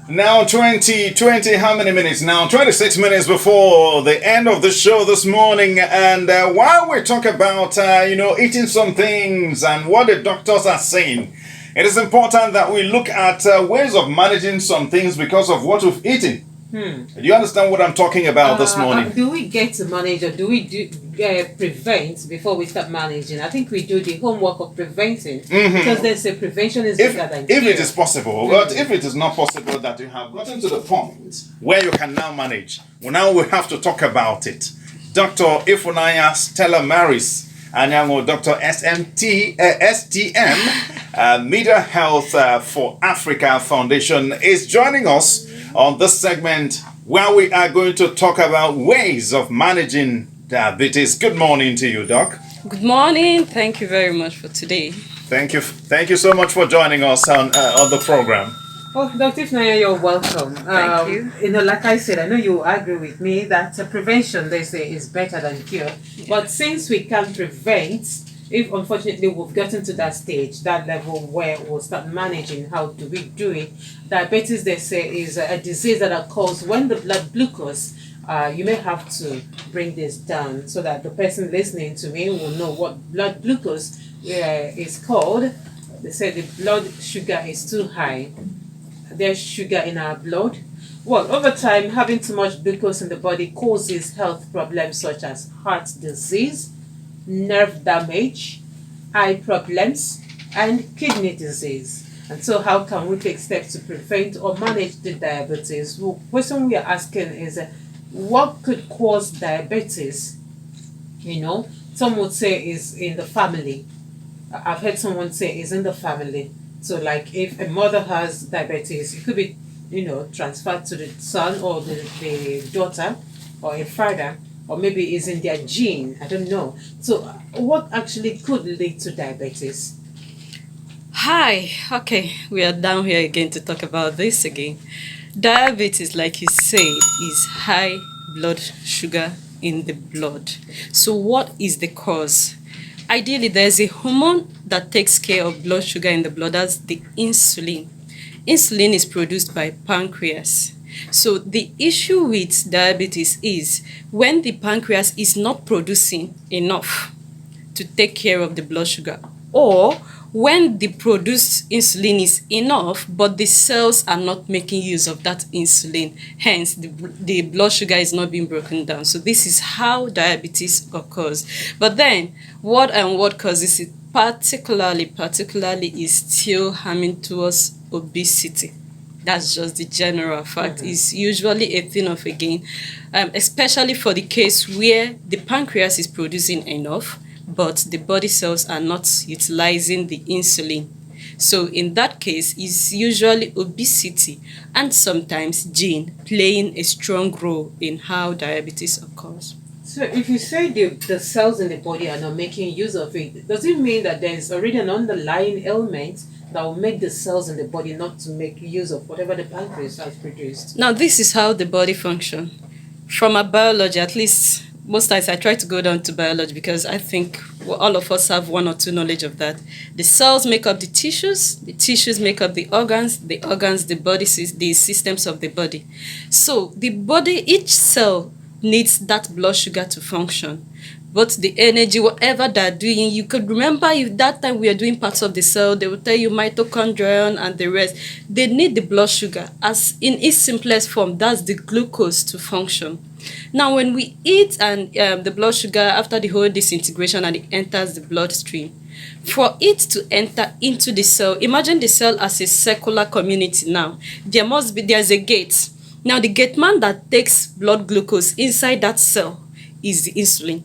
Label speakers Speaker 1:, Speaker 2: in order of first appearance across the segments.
Speaker 1: Now 20, how many minutes now? 26 minutes before the end of the show this morning. And while we talk about, eating some things and what the doctors are saying, it is important that we look at ways of managing some things because of what we've eaten. Do you understand what I'm talking about this morning?
Speaker 2: Do we get to manage, or do we prevent before we start managing? I think we do the homework of preventing, because they say prevention is better than cure.
Speaker 1: If it is possible, but if it is not possible that you have gotten to the point where you can now manage, well, now we have to talk about it. Dr. Ifunanya Stella Maris, and Dr. STM, Media Health for Africa Foundation, is joining us on this segment where we are going to talk about ways of managing diabetes. Good morning to you, Doc.
Speaker 3: Good morning. Thank you very much for today.
Speaker 1: Thank you so much for joining us on the program.
Speaker 2: Oh, Dr. Ifnaya, you're welcome.
Speaker 3: Thank you.
Speaker 2: Like I said, I know you agree with me that prevention, they say, is better than cure. But since we can't prevent, if unfortunately we've gotten to that stage, that level where we'll start managing, how do we do it? Diabetes, they say, is a disease that occurs when the blood glucose, you may have to bring this down so that the person listening to me will know what blood glucose is called. They say the blood sugar is too high. There's sugar in our blood. Well, over time, having too much glucose in the body causes health problems such as heart disease, nerve damage, eye problems, and kidney disease. And so how can we take steps to prevent or manage the diabetes? Well, the question we are asking is, what could cause diabetes? Some would say is in the family. I've heard someone say is in the family. So like if a mother has diabetes, it could be, transferred to the son or the daughter or a father, or maybe it's in their gene. I don't know. So what actually could lead to diabetes?
Speaker 3: Hi. Okay, we are down here again to talk about this again. Diabetes, like you say, is high blood sugar in the blood. So what is the cause? Ideally, there's a hormone that takes care of blood sugar in the blood. That's the insulin. Insulin is produced by pancreas. So the issue with diabetes is when the pancreas is not producing enough to take care of the blood sugar, or when the produced insulin is enough, but the cells are not making use of that insulin, hence the blood sugar is not being broken down. So this is how diabetes occurs. But then, what causes it particularly is still harming towards obesity. That's just the general fact. It's usually a thing of a gain, especially for the case where the pancreas is producing enough, but the body cells are not utilizing the insulin. So in that case, it's usually obesity and sometimes gene playing a strong role in how diabetes occurs.
Speaker 2: So if you say the cells in the body are not making use of it, does it mean that there's already an underlying ailment that will make the cells in the body not to make use of whatever the pancreas has produced?
Speaker 3: Now, this is how the body functions. From a biology, at least most times I try to go down to biology because I think all of us have one or two knowledge of that. The cells make up the tissues make up the organs the body, the systems of the body. So the body, each cell needs that blood sugar to function. But the energy, whatever they're doing, you could remember if that time we are doing parts of the cell, they will tell you mitochondria and the rest. They need the blood sugar as in its simplest form. That's the glucose to function. Now, when we eat and the blood sugar, after the whole disintegration and it enters the bloodstream, for it to enter into the cell, imagine the cell as a circular community now. There's a gate. Now, the gate man that takes blood glucose inside that cell is the insulin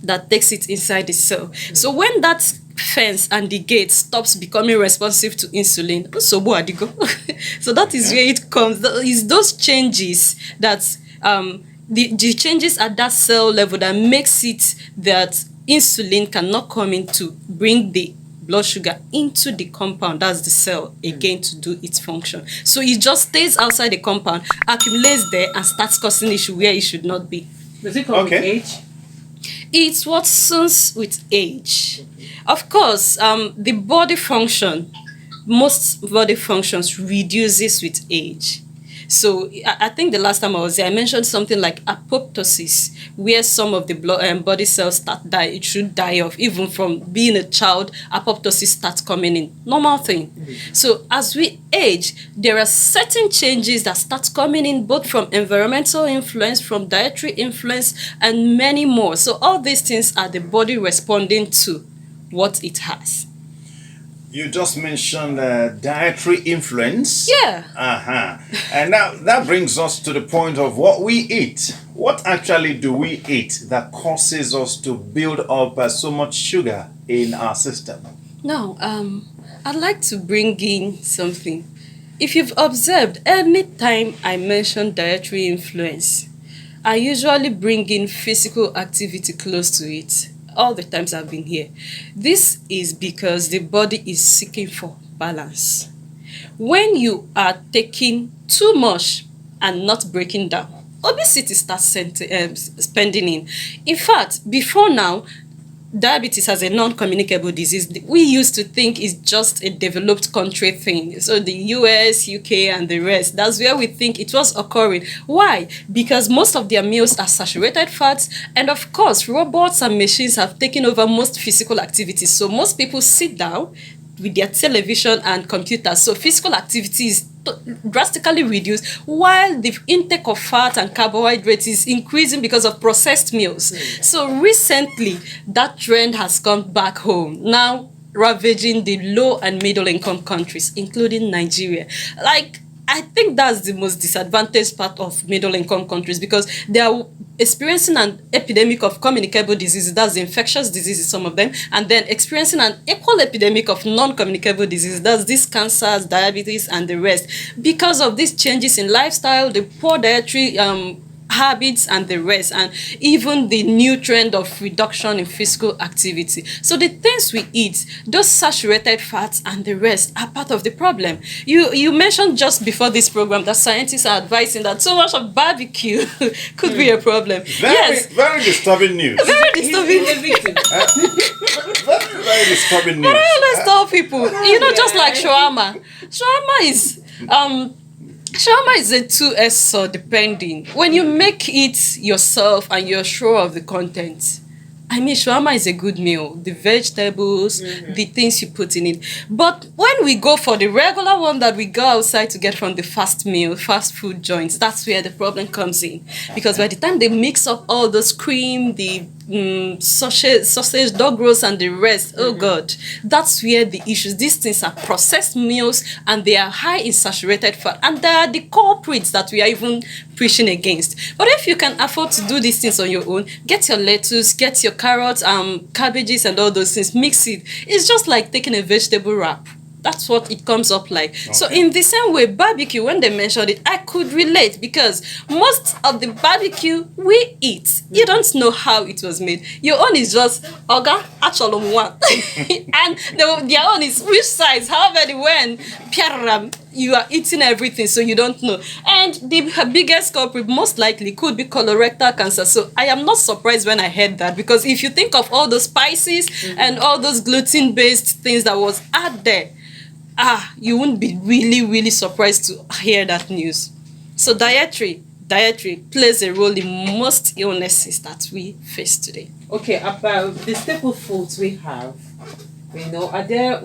Speaker 3: that takes it inside the cell. So when that fence and the gate stops becoming responsive to insulin, so that is where it comes. It's those changes that the changes at that cell level that makes it that insulin cannot come in to bring the blood sugar into the compound, that's the cell, again to do its function. So it just stays outside the compound, accumulates there, and starts causing issue where it should not be.
Speaker 2: Does it come with age?
Speaker 3: It's what soons with age. Of course, the body function, most body functions reduces with age. So I think the last time I was there, I mentioned something like apoptosis, where some of the body cells start die. It should die off. Even from being a child, apoptosis starts coming in. Normal thing. So as we age, there are certain changes that start coming in, both from environmental influence, from dietary influence, and many more. So all these things are the body responding to what it has.
Speaker 1: You just mentioned dietary influence.
Speaker 3: Yeah.
Speaker 1: And now that brings us to the point of what we eat. What actually do we eat that causes us to build up so much sugar in our system?
Speaker 3: Now, I'd like to bring in something. If you've observed, anytime I mention dietary influence, I usually bring in physical activity close to it. All the times I've been here. This is because the body is seeking for balance. When you are taking too much and not breaking down, obesity starts spending in. In fact, before now, diabetes as a non-communicable disease, we used to think is just a developed country thing. So the US, UK, and the rest, that's where we think it was occurring. Why? Because most of their meals are saturated fats, and of course, robots and machines have taken over most physical activities. So most people sit down with their television and computers. So physical activity is drastically reduced, while the intake of fat and carbohydrates is increasing because of processed meals. So recently, that trend has come back home, now ravaging the low and middle income countries, including Nigeria. I think that's the most disadvantaged part of middle income countries, because they are experiencing an epidemic of communicable diseases, that's infectious diseases, some of them, and then experiencing an equal epidemic of non-communicable diseases, that's these cancers, diabetes, and the rest, because of these changes in lifestyle, the poor dietary habits, and the rest, and even the new trend of reduction in physical activity. So the things we eat, those saturated fats and the rest, are part of the problem. You mentioned just before this program that scientists are advising that so much of barbecue could be a problem.
Speaker 1: Very disturbing news.
Speaker 3: Very disturbing.
Speaker 1: Very disturbing news.
Speaker 3: But I always tell people, just like shawarma. Shawarma is a 2S sword, depending. When you make it yourself and you're sure of the content, shawarma is a good meal. The vegetables, the things you put in it. But when we go for the regular one that we go outside to get from the fast food joints, that's where the problem comes in. Because by the time they mix up all those cream, the sausage, dog roast, and the rest, oh God, that's where the issues. These things are processed meals, and they are high in saturated fat, and they are the culprits that we are even preaching against. But if you can afford to do these things on your own, get your lettuce, get your carrots, cabbages, and all those things, mix it. It's just like taking a vegetable wrap. That's what it comes up like. Okay. So in the same way, barbecue, when they mentioned it, I could relate, because most of the barbecue we eat, you don't know how it was made. Your own is just, Oga, acholom one. And their own is which size, how many, when, piaram. You are eating everything, so you don't know. And the biggest culprit most likely could be colorectal cancer. So I am not surprised when I heard that, because if you think of all those spices and all those gluten-based things that was out there, you wouldn't be really, really surprised to hear that news. So dietary plays a role in most illnesses that we face today.
Speaker 2: Okay, about the staple foods we have, are there,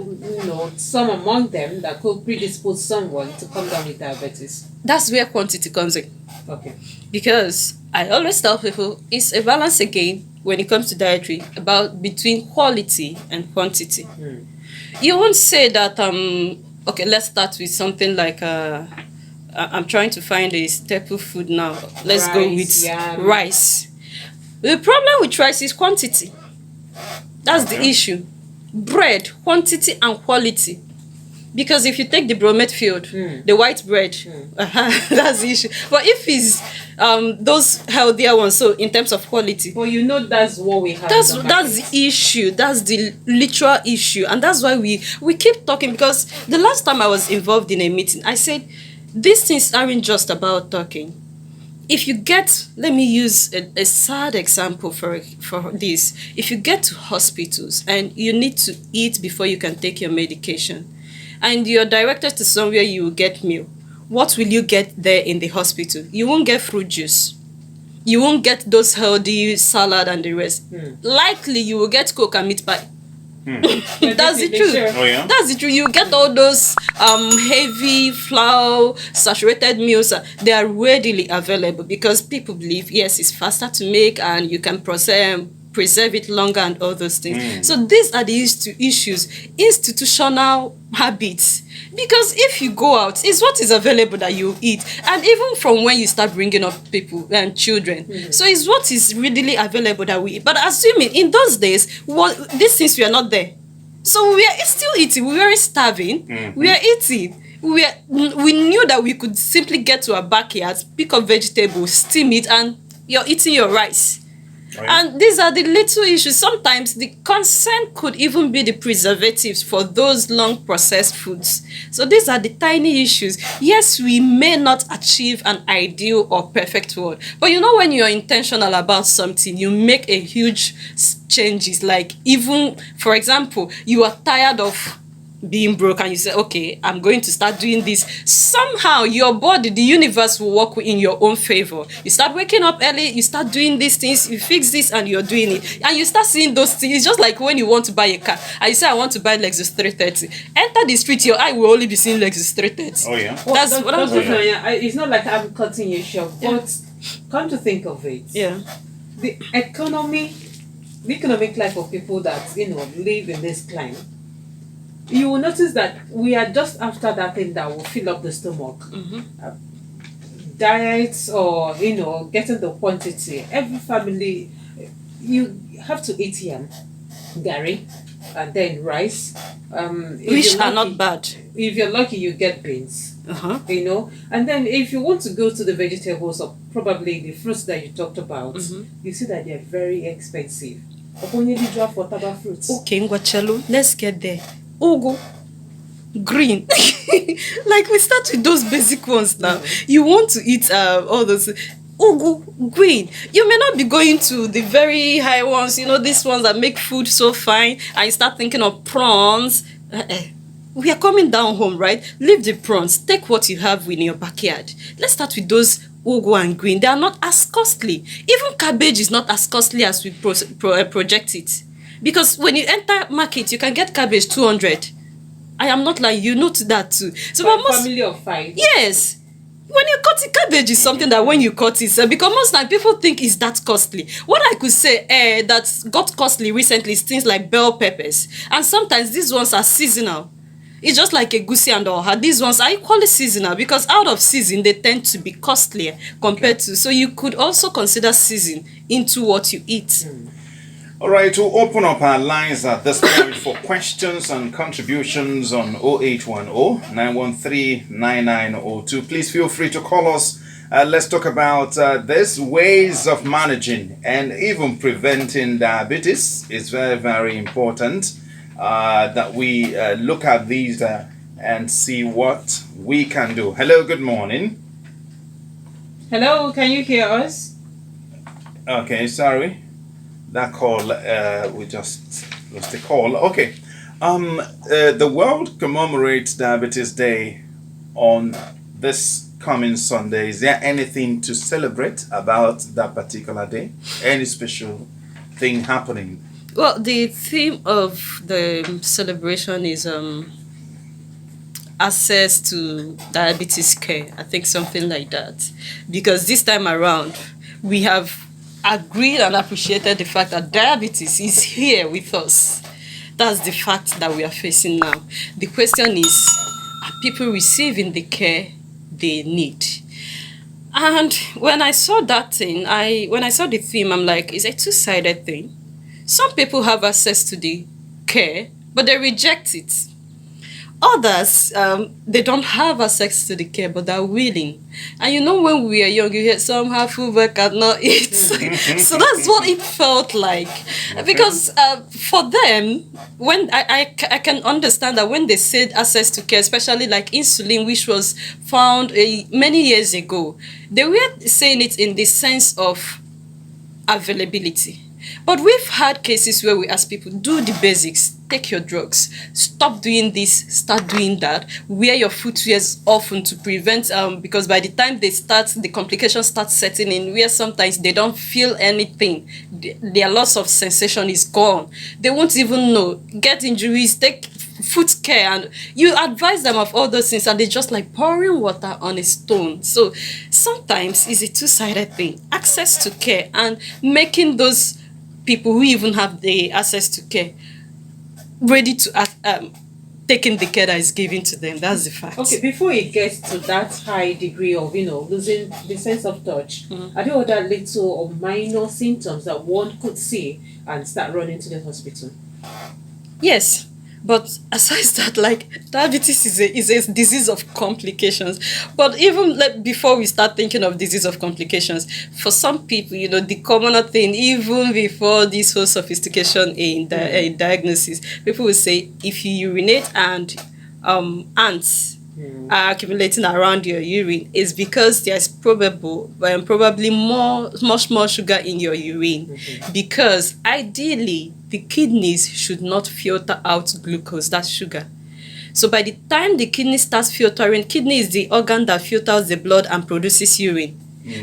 Speaker 2: some among them that could predispose someone to come down with diabetes?
Speaker 3: That's where quantity comes in.
Speaker 2: Okay.
Speaker 3: Because I always tell people it's a balance again when it comes to dietary, about between quality and quantity. You won't say that, okay, let's start with something like, I'm trying to find a staple food now. Let's go with rice. The problem with rice is quantity. That's the issue. Bread, quantity and quality. Because if you take the bromate field, the white bread, that's the issue. But if it's those healthier ones, so in terms of quality,
Speaker 2: well, that's what we have.
Speaker 3: That's the issue. That's the literal issue, and that's why we keep talking. Because the last time I was involved in a meeting, I said these things aren't just about talking. if you get, let me use a sad example for this. If you get to hospitals and you need to eat before you can take your medication, and you're directed to somewhere you will get meal, what will you get there in the hospital? You won't get fruit juice. You won't get those healthy salad and the rest. Likely you will get Coke and meat pie. That's the truth.
Speaker 2: Sure.
Speaker 1: Oh yeah.
Speaker 3: That's the truth. You get all those heavy flour saturated meals. They are readily available because people believe, yes, it's faster to make and you can preserve it longer and all those things. So these are the issues, institutional habits. Because if you go out, it's what is available that you eat. And even from when you start bringing up people and children. So it's what is readily available that we eat. But assuming in those days, these things were not there. So we are still eating. We weren't starving. We are eating. We knew that we could simply get to our backyards, pick up vegetables, steam it, and you're eating your rice. And these are the little issues. Sometimes the concern could even be the preservatives for those long processed foods. So these are the tiny issues. Yes, we may not achieve an ideal or perfect world, but you know, when you're intentional about something, you make a huge changes. Like, even, for example, you are tired of being broke and you say, okay, I'm going to start doing this. Somehow your body, the universe will work in your own favor. You start waking up early, you start doing these things, you fix this and you're doing it. And you start seeing those things. It's just like when you want to buy a car and you say, I want to buy Lexus 330. Enter the street, your eye will only be seeing Lexus 330.
Speaker 1: Oh yeah.
Speaker 2: That's what I'm saying. It's not like I'm cutting you short, but come to think of it.
Speaker 3: Yeah.
Speaker 2: The economic life of people that, live in this climate, you will notice that we are just after that thing that will fill up the stomach. Diets, or getting the quantity. Every family, you have to eat yam, gari, and then rice.
Speaker 3: Which are not bad.
Speaker 2: If you're lucky, you get beans. And then if you want to go to the vegetables or probably the fruits that you talked about, you see that they're very expensive. For taba fruits.
Speaker 3: Okay, Ngwachalo, let's get there. Ugu, green. Like, we start with those basic ones now. You want to eat all those ugu, green. You may not be going to the very high ones, these ones that make food so fine, and you start thinking of prawns. We are coming down home, right? Leave the prawns. Take what you have in your backyard. Let's start with those ugu and green. They are not as costly. Even cabbage is not as costly as we project it. Because when you enter market, you can get cabbage 200. I am not like you, note that too. So
Speaker 2: for a family of 5.
Speaker 3: Yes. When you cut it, cabbage is something that when you cut it, because most time people think it's that costly. What I could say that got costly recently is things like bell peppers. And sometimes these ones are seasonal. It's just like egusi and oha. These ones are equally seasonal because out of season, they tend to be costlier compared to. So you could also consider season into what you eat.
Speaker 1: All right, to open up our lines at this point for questions and contributions on 0810-913-9902. Please feel free to call us. Let's talk about this ways of managing and even preventing diabetes. It's very, very important that we look at these and see what we can do. Hello, good morning.
Speaker 2: Hello, can you hear us?
Speaker 1: Okay, sorry. That call, we just lost the call. Okay. The world commemorates Diabetes Day on this coming Sunday. Is there anything to celebrate about that particular day? Any special thing happening?
Speaker 3: Well, the theme of the celebration is access to diabetes care. I think something like that. Because this time around, we have agreed and appreciated the fact that diabetes is here with us. That's the fact that we are facing now. The question is, are people receiving the care they need? And when I saw that thing, when I saw the theme, I'm like, it's a two-sided thing. Some people have access to the care, but they reject it. others, they don't have access to the care, but they're willing. And when we are young, you hear some have food but cannot eat. So that's what it felt like. Because for them, when I can understand that when they said access to care, especially like insulin, which was found many years ago, they were saying it in the sense of availability. But we've had cases where we ask people, do the basics, take your drugs, stop doing this, start doing that, wear your footwears often to prevent, because by the time they start, the complications start setting in, where sometimes they don't feel anything, their loss of sensation is gone. They won't even know, get injuries, take foot care, and you advise them of all those things, and they just like pouring water on a stone. So sometimes it's a two-sided thing, access to care and making those people who even have the access to care ready to taking the care that is given to them. That's the fact.
Speaker 2: Okay, before it gets to that high degree of losing the sense of touch, are there other little or minor symptoms that one could see and start running to the hospital?
Speaker 3: Yes. But aside that, like, diabetes is a disease of complications. But even before we start thinking of disease of complications, for some people, the commoner thing, even before this whole sophistication in diagnosis, people will say if you urinate and ants are accumulating around your urine, is because there's probably much more sugar in your urine. Because ideally, the kidneys should not filter out glucose, that's sugar. So by the time the kidney starts filtering, kidney is the organ that filters the blood and produces urine.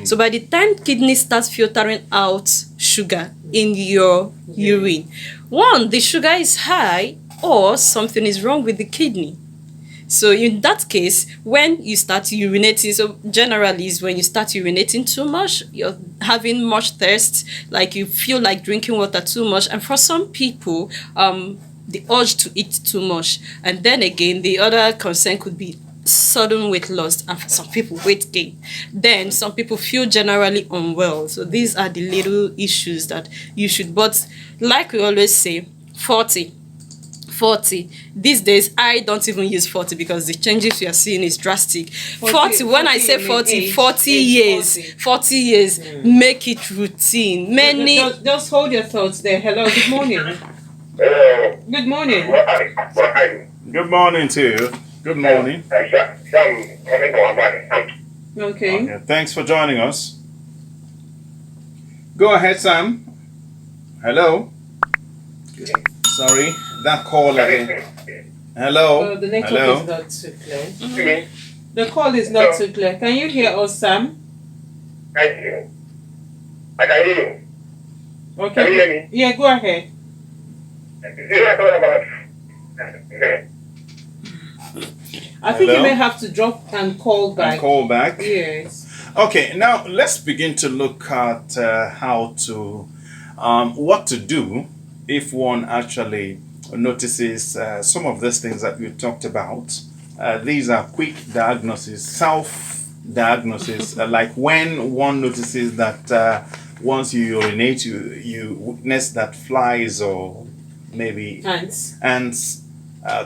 Speaker 3: So by the time kidney starts filtering out sugar in your urine, one, the sugar is high, or something is wrong with the kidney. So in that case, when you start urinating, so generally is when you start urinating too much, you're having much thirst, like you feel like drinking water too much. And for some people, the urge to eat too much. And then again, the other concern could be sudden weight loss, and for some people, weight gain. Then some people feel generally unwell. So these are the little issues that you should, but like we always say, 40. These days, I don't even use 40 because the changes we are seeing is drastic. 40 when I say 40, 40 years. 40 years, make it routine. Many.
Speaker 2: Just hold your thoughts there. Hello, good morning. Good morning.
Speaker 1: Good morning to you. Good morning.
Speaker 2: Okay.
Speaker 1: Thanks for joining us. Go ahead, Sam. Hello. Sorry, that call again. Hello.
Speaker 2: The network is not too clear. The call is not too clear. Can you hear us, Sam?
Speaker 4: I can hear you.
Speaker 2: Okay.
Speaker 4: Can you hear me?
Speaker 2: Yeah, go ahead. I think you may have to drop and call back. Yes.
Speaker 1: Okay, now let's begin to look at how to, what to do if one actually notices some of these things that we talked about. These are quick diagnosis, self-diagnosis, like when one notices that once you urinate, you witness that flies or maybe ants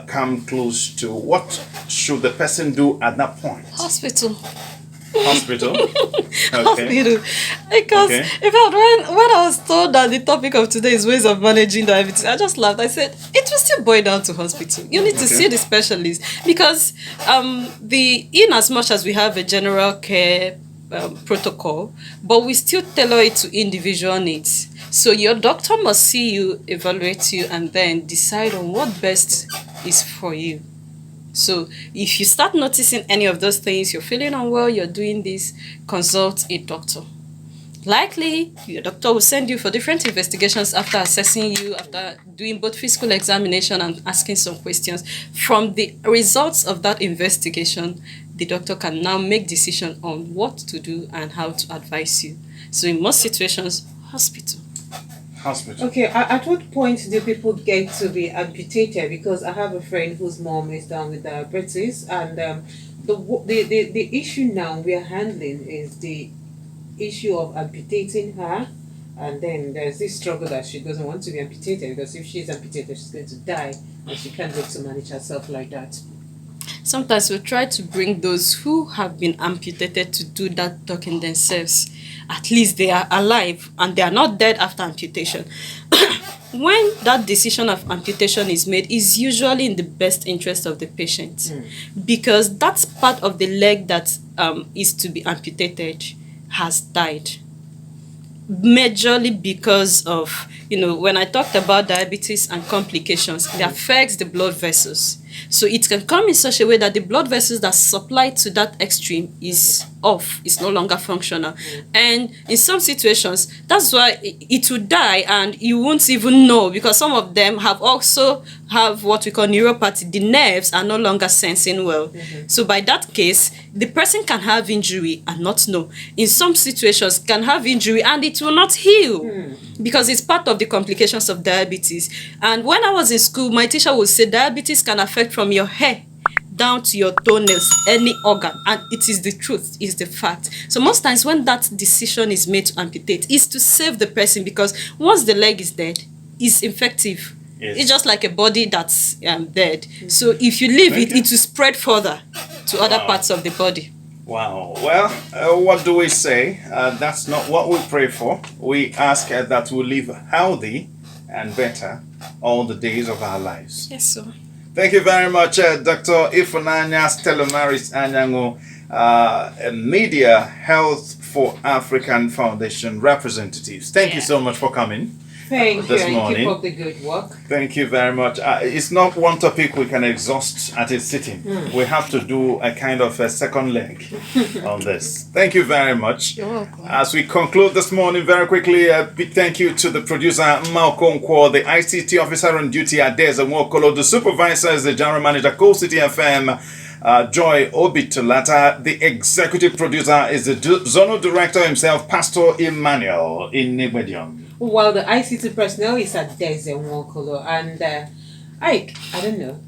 Speaker 1: come close to. What should the person do at that point?
Speaker 3: Hospital.
Speaker 1: Okay.
Speaker 3: Hospital. Because in fact, when I was told that the topic of today is ways of managing diabetes, I just laughed. I said it will still boil down to hospital. You need to see the specialist, because in as much as we have a general care protocol, but we still tailor it to individual needs. So your doctor must see you, evaluate you, and then decide on what best is for you. So if you start noticing any of those things, you're feeling unwell, you're doing this, consult a doctor. Likely, your doctor will send you for different investigations after assessing you, after doing both physical examination and asking some questions. From the results of that investigation, the doctor can now make decision on what to do and how to advise you. So in most situations, hospital.
Speaker 2: Okay, at what point do people get to be amputated? Because I have a friend whose mom is down with diabetes, and the issue now we are handling is the issue of amputating her, and then there's this struggle that she doesn't want to be amputated, because if she's amputated, she's going to die, and she can't look to manage herself like that.
Speaker 3: Sometimes we try to bring those who have been amputated to do that talking themselves. At least they are alive and they are not dead after amputation. When that decision of amputation is made, is usually in the best interest of the patient, because that's part of the leg that is to be amputated has died. Majorly because of, when I talked about diabetes and complications, it affects the blood vessels. So it can come in such a way that the blood vessels that supply to that extreme is off, is no longer functional. And in some situations, that's why it will die and you won't even know, because some of them have what we call neuropathy. The nerves are no longer sensing well. So by that case, the person can have injury and not know. In some situations, can have injury and it will not heal because it's part of the complications of diabetes. And when I was in school, my teacher would say diabetes can affect from your hair down to your toenails, any organ, and it is the truth, is the fact. So most times when that decision is made to amputate, is to save the person, because once the leg is dead, it's infective. Yes. It's just like a body that's dead. So if you leave it, it will spread further to other parts of the body.
Speaker 1: Wow. Well, what do we say? That's not what we pray for. We ask that we live healthy and better all the days of our lives.
Speaker 3: Yes, sir.
Speaker 1: Thank you very much, Dr. Ifunanya Stelomaris Anyango, Media Health for African Foundation representatives. Thank you so much for coming.
Speaker 2: Thank
Speaker 1: this
Speaker 2: you,
Speaker 1: morning.
Speaker 2: and keep up the good work.
Speaker 1: Thank you very much. It's not one topic we can exhaust at a sitting. We have to do a kind of a second leg on this. Thank you very much.
Speaker 3: You're welcome.
Speaker 1: As we conclude this morning, very quickly, a big thank you to the producer, Malcolm, the ICT officer on duty, Adeza Mwokolo, the supervisor is the general manager, Coal City FM, Joy Obitolata. The executive producer is the zonal director himself, Pastor Emmanuel in Nibedium.
Speaker 2: Well, the ICT personnel is at Deze Nwokolo, and I don't know.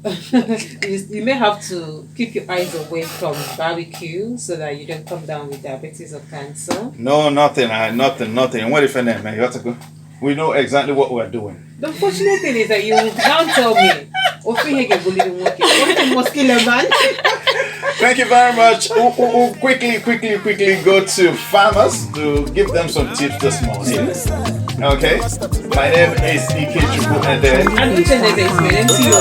Speaker 2: You may have to keep your eyes away from barbecue so that you don't come down with diabetes or cancer.
Speaker 1: No, nothing. What if I name? You have to go. We know exactly what we're doing.
Speaker 2: The unfortunate thing is that you can't tell me.
Speaker 1: Thank you very much. Quickly go to farmers to give them some tips this morning. Okay. My name is Ike Chubu Ede.
Speaker 2: And which is my name to you.